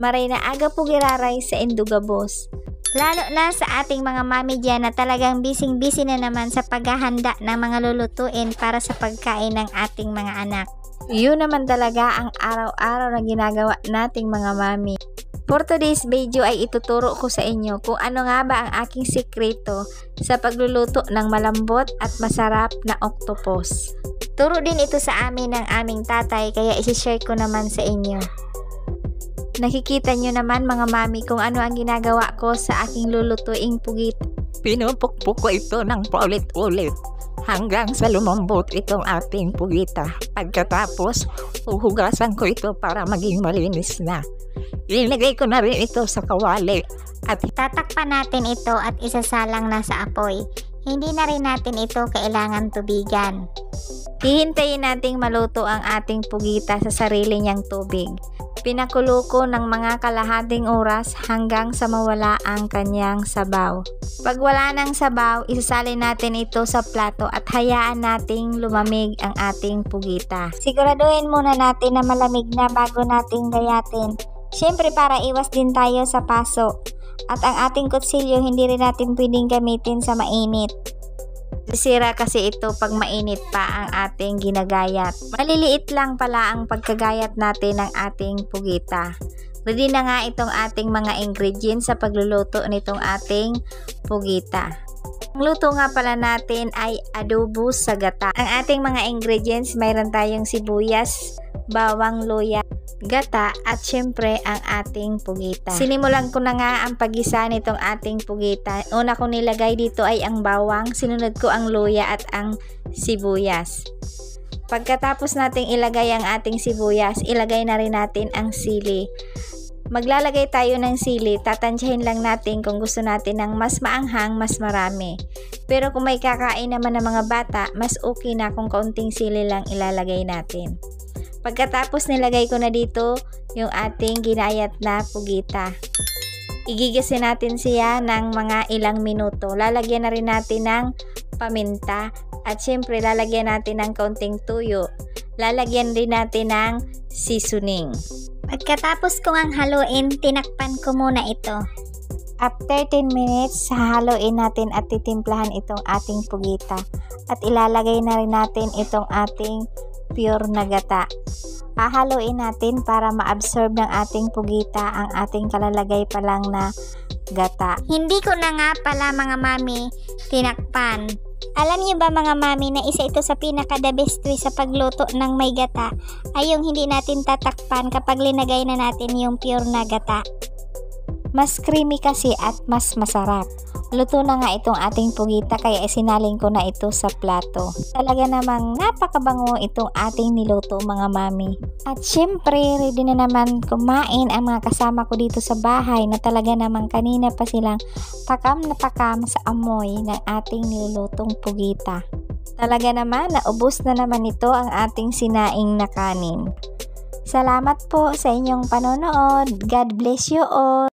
Maray na aga po giraray sa Indugabos. Lalo na sa ating mga mami dyan na talagang bising-busy na naman sa paghahanda ng mga lulutuin para sa pagkain ng ating mga anak. Yun naman talaga ang araw-araw na ginagawa nating mga mami. For today's video ay ituturo ko sa inyo kung ano nga ba ang aking sikreto sa pagluluto ng malambot at masarap na octopus. Turo din ito sa amin ng aming tatay kaya isi-share ko naman sa inyo. Nakikita nyo naman mga mami kung ano ang ginagawa ko sa aking lulutuing pugit. Pinupukpuk ko ito ng paulit-ulit hanggang sa lumambot itong ating pugita. Pagkatapos, uhugasan ko ito para maging malinis na. Ilinagay ko na rin ito sa kawali at Tatakpan natin ito at isasalang na sa apoy. Hindi na rin natin ito kailangan tubigan. Hihintayin nating maluto ang ating pugita sa sarili niyang tubig. Pinakulo ko ng mga kalahating oras hanggang sa mawala ang kanyang sabaw. Pag wala ng sabaw, isasalin natin ito sa plato at hayaan nating lumamig ang ating pugita. Siguraduhin muna natin na malamig na bago nating gayatin. Siyempre para iwas din tayo sa paso. At ang ating kutsilyo hindi rin natin pwedeng gamitin sa mainit. Sisira kasi ito pag mainit pa ang ating ginagayat. Maliliit lang pala ang pagkagayat natin ng ating pugita. Ready na nga itong ating mga ingredients sa pagluluto nitong ating pugita. Ang luto nga pala natin ay adobo sa gata. Ang ating mga ingredients, mayroon tayong sibuyas, bawang, luya, gata at syempre ang ating pugita. Sinimulan ko na nga ang paggisa nitong ating pugita. Una kong nilagay dito ay ang bawang, sinunod ko ang luya at ang sibuyas. Pagkatapos nating ilagay ang ating sibuyas, ilagay na rin natin ang sili. Maglalagay tayo ng sili, tatansyahin lang natin kung gusto natin ng mas maanghang, mas marami. Pero kung may kakain naman ng mga bata, mas okay na kung kaunting sili lang ilalagay natin. Pagkatapos nilagay ko na dito yung ating ginayat na pugita. Igigisin natin siya ng mga ilang minuto. Lalagyan na rin natin ng paminta at syempre lalagyan natin ng kaunting tuyo. Lalagyan din natin ng seasoning. Pagkatapos kong ang haluin, tinakpan ko muna ito. After 10 minutes, hahaluin natin at titimplahan itong ating pugita. At ilalagay na rin natin itong ating pure na gata. Hahaluin natin para ma-absorb ng ating pugita ang ating kalalagay pa lang na gata. Hindi ko na nga pala mga mami tinakpan. Alam niyo ba mga mami na isa ito sa pinaka-the best way sa pagluto ng may gata ay yung hindi natin tatakpan kapag linagay na natin yung pure na gata. Mas creamy kasi at mas masarap. Luto na nga itong ating pugita kaya isinaling ko na ito sa plato. Talaga namang napakabango itong ating niluto mga mami. At syempre ready na naman kumain ang mga kasama ko dito sa bahay na talaga namang kanina pa silang pakam na pakam sa amoy ng ating nilulutong pugita. Talaga naman naubos na naman ito ang ating sinaing na kanin. Salamat po sa inyong panonood. God bless you all.